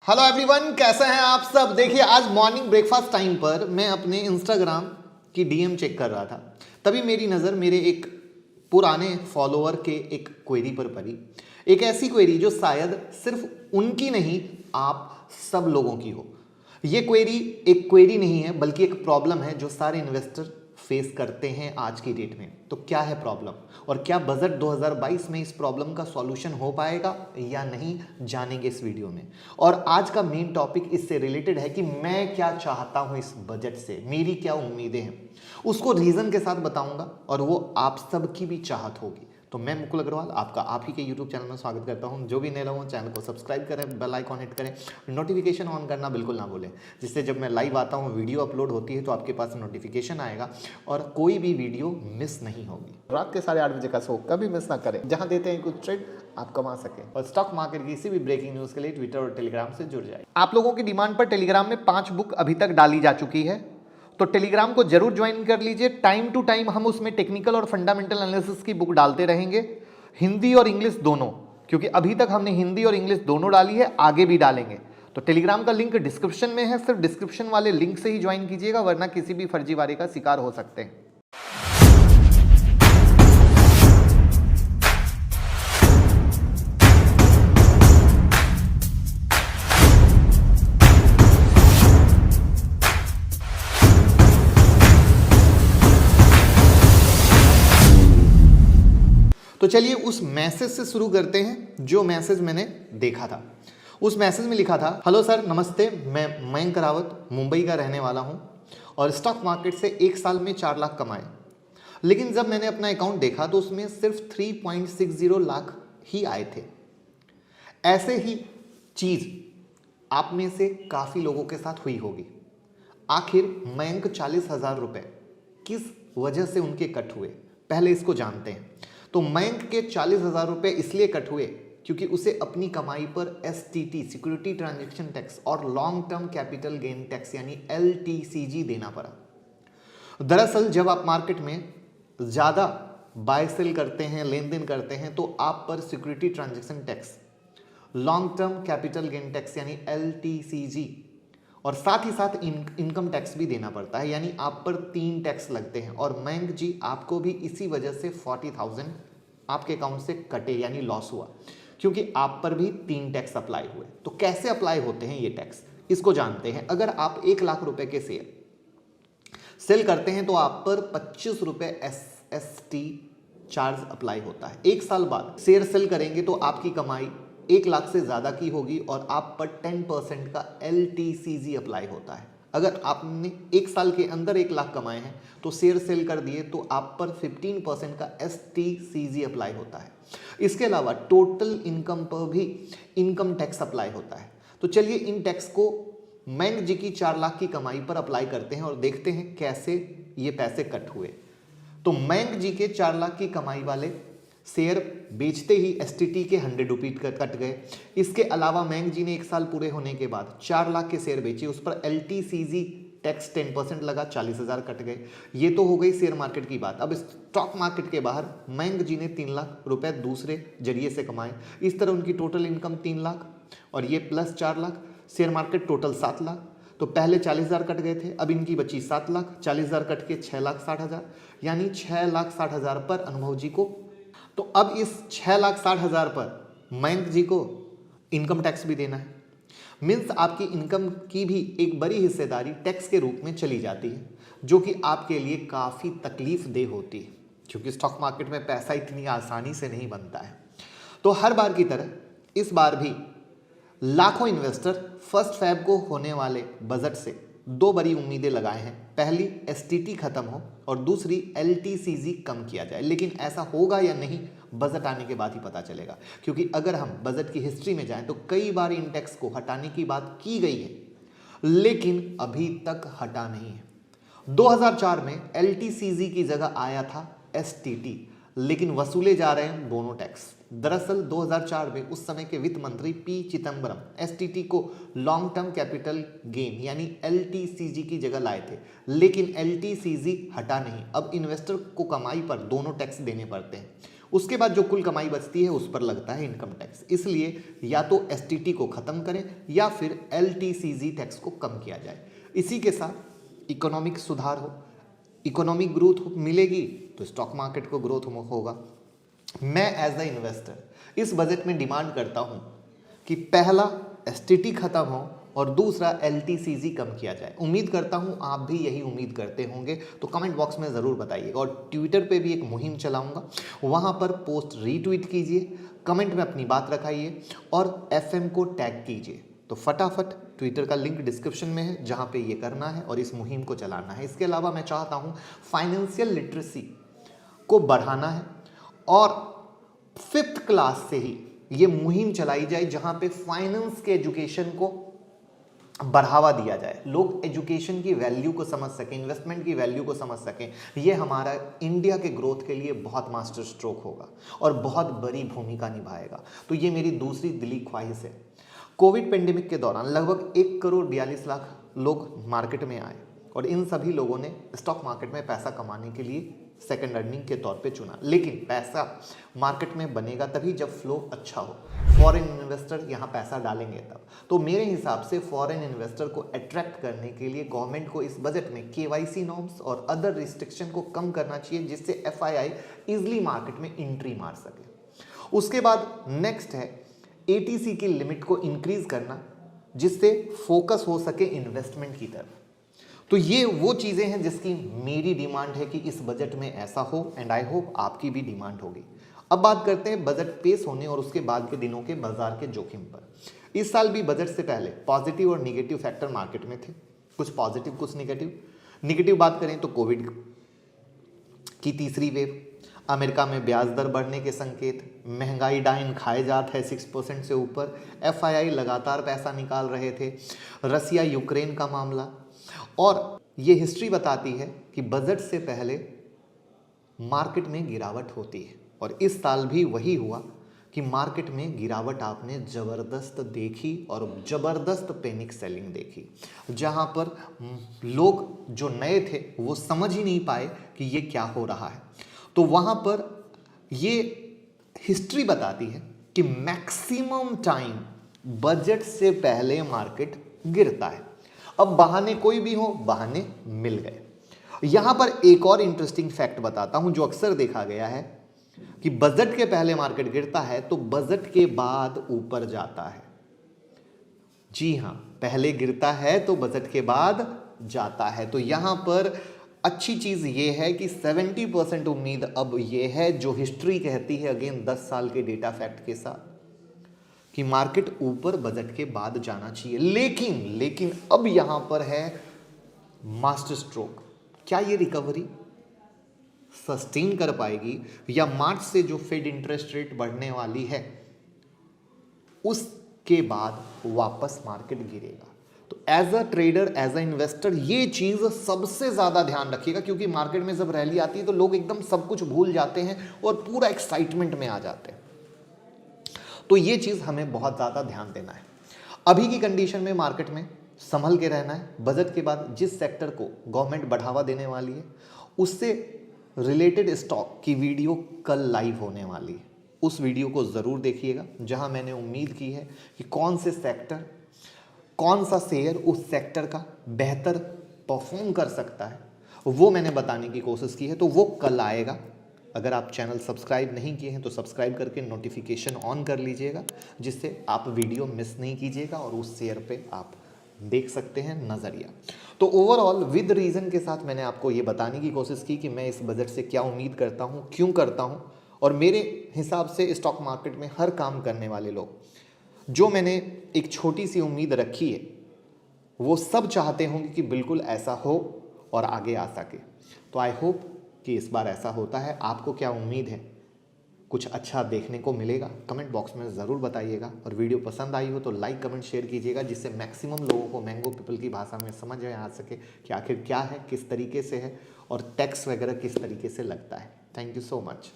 Hello everyone, कैसे हैं आप सब। देखिए, आज मॉर्निंग ब्रेकफास्ट टाइम पर मैं अपने इंस्टाग्राम की डीएम चेक कर रहा था, तभी मेरी नज़र मेरे एक पुराने फॉलोअर के एक क्वेरी पर पड़ी। एक ऐसी क्वेरी जो शायद सिर्फ उनकी नहीं, आप सब लोगों की हो। ये क्वेरी एक क्वेरी नहीं है, बल्कि एक प्रॉब्लम है जो सारे इन्वेस्टर फेस करते हैं आज की डेट में। तो क्या है प्रॉब्लम और क्या बजट 2022 में इस प्रॉब्लम का सॉल्यूशन हो पाएगा या नहीं, जानेंगे इस वीडियो में। और आज का मेन टॉपिक इससे रिलेटेड है कि मैं क्या चाहता हूं इस बजट से, मेरी क्या उम्मीदें हैं, उसको रीजन के साथ बताऊंगा और वो आप सबकी भी चाहत होगी। तो मैं मुकुल अग्रवाल आपका आप ही के YouTube चैनल में स्वागत करता हूं। जो भी नए लोग चैनल को सब्सक्राइब करें, बेल आइकॉन हिट करें, नोटिफिकेशन ऑन करना बिल्कुल ना भूलें, जिससे जब मैं लाइव आता हूं, वीडियो अपलोड होती है तो आपके पास नोटिफिकेशन आएगा और कोई भी वीडियो मिस नहीं होगी। रात के 8:30 बजे का शो कभी मिस ना करें, जहां देते हैं कुछ ट्रेड आप कमा सकें। और स्टॉक मार्केट की किसी भी ब्रेकिंग न्यूज के लिए ट्विटर और टेलीग्राम से जुड़ जाए। आप लोगों की डिमांड पर टेलीग्राम में 5 बुक अभी तक डाली जा चुकी है, तो टेलीग्राम को जरूर ज्वाइन कर लीजिए। टाइम टू टाइम हम उसमें टेक्निकल और फंडामेंटल एनालिसिस की बुक डालते रहेंगे, हिंदी और इंग्लिश दोनों, क्योंकि अभी तक हमने हिंदी और इंग्लिश दोनों डाली है, आगे भी डालेंगे। तो टेलीग्राम का लिंक डिस्क्रिप्शन में है, सिर्फ डिस्क्रिप्शन वाले लिंक से ही ज्वाइन कीजिएगा, वरना किसी भी फर्जीवाड़े का शिकार हो सकते हैं। तो चलिए उस मैसेज से शुरू करते हैं जो मैसेज मैंने देखा था। उस मैसेज में लिखा था, हेलो सर, नमस्ते, मैं मयंक रावत मुंबई का रहने वाला हूं और स्टॉक मार्केट से 1 साल में 4 लाख कमाए, लेकिन जब मैंने अपना अकाउंट देखा तो उसमें सिर्फ 3.60 लाख ही आए थे। ऐसे ही चीज आप में से काफी लोगों के साथ हुई होगी। आखिर मयंक 40,000 रुपए किस वजह से उनके कट हुए, पहले इसको जानते हैं। तो मयंक के 40,000 रुपए इसलिए कट हुए क्योंकि उसे अपनी कमाई पर एसटीटी, सिक्योरिटी ट्रांजैक्शन टैक्स, और long term capital gain tax यानी एलटीसीजी देना पड़ा। दरअसल जब आप मार्केट में ज्यादा बाय सेल करते हैं, लेन देन करते हैं, तो आप पर security transaction tax, long term capital gain tax यानी एलटीसीजी, और साथ ही साथ इनकम टैक्स भी देना पड़ता है, यानी आप पर 3 टैक्स लगते हैं। और मयंक जी, आपको भी इसी वजह से 40,000 आपके अकाउंट से कटे यानी लॉस हुआ, क्योंकि आप पर भी 3 टैक्स अप्लाई हुए। तो कैसे अप्लाई होते हैं ये टैक्स, इसको जानते हैं। अगर आप 1 लाख रुपए के शेयर सेल करते हैं तो आप पर 25 रुपए एसएसटी चार्ज अप्लाई होता है। 1 साल बाद शेयर सेल करेंगे तो आपकी कमाई 1 लाख से ज्यादा की होगी और आप पर 10% का एलटीसीजी अप्लाई होता है। अगर आपने 1 साल के अंदर 1 लाख कमाए हैं तो शेयर सेल कर दिए तो आप पर 15% का एसटीसीजी अप्लाई होता है। इसके अलावा टोटल इनकम पर भी इनकम टैक्स अप्लाई होता है। तो चलिए इन टैक्स को मयंक जी की 4 लाख की कमाई पर अप्लाई करते हैं और देखते हैं कैसे ये पैसे कट हुए। तो मयंक जी के 4 लाख की कमाई वाले शेयर बेचते ही एसटीटी के 100 रुपीज कट गए। इसके अलावा मयंक जी ने 1 साल पूरे होने के बाद 4 लाख के शेयर बेचे, उस पर एलटीसीजी टैक्स 10% लगा, 40,000 कट गए। ये तो हो गई शेयर मार्केट की बात। अब स्टॉक मार्केट के बाहर मयंक जी ने 3 लाख रुपए दूसरे जरिए से कमाए। इस तरह उनकी टोटल इनकम 3 लाख और ये plus 4 lakh, share market total 7 lakh. तो पहले 40,000 कट गए थे, अब इनकी बची 7 लाख, 40,000 कट के 6,60,000, यानी 6,60,000 पर अनुभव जी को। तो अब इस 6,60,000 पर मयंक जी को इनकम टैक्स भी देना है। मीन्स आपकी इनकम की भी एक बड़ी हिस्सेदारी टैक्स के रूप में चली जाती है, जो कि आपके लिए काफ़ी तकलीफ देह होती है, क्योंकि स्टॉक मार्केट में पैसा इतनी आसानी से नहीं बनता है। तो हर बार की तरह इस बार भी लाखों इन्वेस्टर 1 फरवरी को होने वाले बजट से 2 बड़ी उम्मीदें लगाए हैं। पहली, एसटीटी खत्म हो और दूसरी, एलटीसीजी कम किया जाए। लेकिन ऐसा होगा या नहीं, बजट आने के बाद ही पता चलेगा, क्योंकि अगर हम बजट की हिस्ट्री में जाएं तो कई बार इन टैक्स को हटाने की बात की गई है, लेकिन अभी तक हटा नहीं है। 2004 में एलटीसीजी की जगह आया था एसटीटी, लेकिन वसूले जा रहे हैं दोनों टैक्स। दरअसल 2004 में उस समय के वित्त मंत्री पी चिदम्बरम एसटीटी को लॉन्ग टर्म कैपिटल गेन यानी एलटीसीजी की जगह लाए थे, लेकिन एलटीसीजी हटा नहीं। अब इन्वेस्टर को कमाई पर दोनों टैक्स देने पड़ते हैं। उसके बाद जो कुल कमाई बचती है उस पर लगता है इनकम टैक्स। इसलिए या तो एसटीटी को खत्म करें या फिर एलटीसीजी टैक्स को कम किया जाए। इसी के साथ इकोनॉमिक सुधार हो, इकोनॉमिक ग्रोथ मिलेगी तो स्टॉक मार्केट को ग्रोथ होगा। मैं एज अ इन्वेस्टर इस बजट में डिमांड करता हूं कि पहला एसटीटी खत्म हो और दूसरा एलटीसीजी कम किया जाए। उम्मीद करता हूं आप भी यही उम्मीद करते होंगे, तो कमेंट बॉक्स में ज़रूर बताइएगा। और ट्विटर पे भी एक मुहिम चलाऊंगा, वहां पर पोस्ट रीट्वीट कीजिए, कमेंट में अपनी बात रखाइए और एफएम को टैग कीजिए। तो फटाफट ट्विटर का लिंक डिस्क्रिप्शन में है जहां पे ये करना है और इस मुहिम को चलाना है। इसके अलावा मैं चाहता हूं फाइनेंशियल लिटरेसी को बढ़ाना है और 5th क्लास से ही ये मुहिम चलाई जाए जहां पे फाइनेंस के एजुकेशन को बढ़ावा दिया जाए, लोग एजुकेशन की वैल्यू को समझ सकें, इन्वेस्टमेंट की वैल्यू को समझ सकें। ये हमारा इंडिया के ग्रोथ के लिए बहुत मास्टर स्ट्रोक होगा और बहुत बड़ी भूमिका निभाएगा। तो ये मेरी दूसरी दिली ख्वाहिश है। कोविड पेंडेमिक के दौरान लगभग 1,42,00,000 लोग मार्केट में आए और इन सभी लोगों ने स्टॉक मार्केट में पैसा कमाने के लिए सेकंड अर्निंग के तौर पे चुना। लेकिन पैसा मार्केट में बनेगा तभी जब फ्लो अच्छा हो, फॉरेन इन्वेस्टर यहाँ पैसा डालेंगे तब। तो मेरे हिसाब से फॉरेन इन्वेस्टर को अट्रैक्ट करने के लिए गवर्नमेंट को इस बजट में केवाईसी नॉर्म्स और अदर रिस्ट्रिक्शन को कम करना चाहिए, जिससे एफआईआई इजिली मार्केट में एंट्री मार सके। उसके बाद नेक्स्ट है एटीसी की लिमिट को इंक्रीज करना, जिससे फोकस हो सके इन्वेस्टमेंट की तरफ। तो ये वो चीज़ें हैं जिसकी मेरी डिमांड है कि इस बजट में ऐसा हो एंड आई होप आपकी भी डिमांड होगी। अब बात करते हैं बजट पेश होने और उसके बाद के दिनों के बाजार के जोखिम पर। इस साल भी बजट से पहले पॉजिटिव और निगेटिव फैक्टर मार्केट में थे, कुछ पॉजिटिव कुछ निगेटिव बात करें तो कोविड की तीसरी वेव, अमेरिका में ब्याज दर बढ़ने के संकेत, महंगाई डाइन खाए जात है 6% से ऊपर, एफआईआई लगातार पैसा निकाल रहे थे, रसिया यूक्रेन का मामला। और ये हिस्ट्री बताती है कि बजट से पहले मार्केट में गिरावट होती है और इस साल भी वही हुआ कि मार्केट में गिरावट आपने ज़बरदस्त देखी और ज़बरदस्त पैनिक सेलिंग देखी, जहां पर लोग जो नए थे वो समझ ही नहीं पाए कि ये क्या हो रहा है। तो वहां पर ये हिस्ट्री बताती है कि मैक्सिमम टाइम बजट से पहले मार्केट गिरता है। अब बहाने कोई भी हो, बहाने मिल गए। यहां पर एक और इंटरेस्टिंग फैक्ट बताता हूं जो अक्सर देखा गया है कि बजट के पहले मार्केट गिरता है तो बजट के बाद ऊपर जाता है। जी हां, पहले गिरता है तो बजट के बाद जाता है। तो यहां पर अच्छी चीज ये है कि 70% उम्मीद अब ये है, जो हिस्ट्री कहती है अगेन 10 साल के डेटा फैक्ट के साथ, कि मार्केट ऊपर बजट के बाद जाना चाहिए। लेकिन अब यहां पर है मास्टर स्ट्रोक, क्या ये रिकवरी सस्टेन कर पाएगी या मार्च से जो फेड इंटरेस्ट रेट बढ़ने वाली है उसके बाद वापस मार्केट गिरेगा। तो as a trader, as a investor ये चीज सबसे ज्यादा ध्यान रखिएगा, क्योंकि मार्केट में जब रैली आती है तो लोग एकदम सब कुछ भूल जाते हैं और पूरा एक्साइटमेंट में आ जाते हैं। तो ये चीज हमें बहुत ज्यादा ध्यान देना है। अभी की कंडीशन में मार्केट में संभल के रहना है। बजट के बाद जिस सेक्टर को गवर्नमेंट बढ़ावा देने वाली है उससे रिलेटेड स्टॉक की वीडियो कल लाइव होने वाली है, उस वीडियो को ज़रूर देखिएगा, जहां मैंने उम्मीद की है कि कौन से सेक्टर, कौन सा शेयर उस सेक्टर का बेहतर परफॉर्म कर सकता है, वो मैंने बताने की कोशिश की है। तो वो कल आएगा। अगर आप चैनल सब्सक्राइब नहीं किए हैं तो सब्सक्राइब करके नोटिफिकेशन ऑन कर लीजिएगा, जिससे आप वीडियो मिस नहीं कीजिएगा और उस शेयर पे आप देख सकते हैं नज़रिया। तो ओवरऑल विद रीज़न के साथ मैंने आपको ये बताने की कोशिश की कि मैं इस बजट से क्या उम्मीद करता हूँ, क्यों करता हूँ, और मेरे हिसाब से स्टॉक मार्केट में हर काम करने वाले लोग, जो मैंने एक छोटी सी उम्मीद रखी है, वो सब चाहते होंगे कि बिल्कुल ऐसा हो और आगे आ सके। तो आई होप कि इस बार ऐसा होता है। आपको क्या उम्मीद है, कुछ अच्छा देखने को मिलेगा? कमेंट बॉक्स में ज़रूर बताइएगा। और वीडियो पसंद आई हो तो लाइक कमेंट शेयर कीजिएगा, जिससे मैक्सिमम लोगों को मैंगो पीपल की भाषा में समझ में आ सके कि आखिर क्या है, किस तरीके से है और टैक्स वगैरह किस तरीके से लगता है। Thank you so much.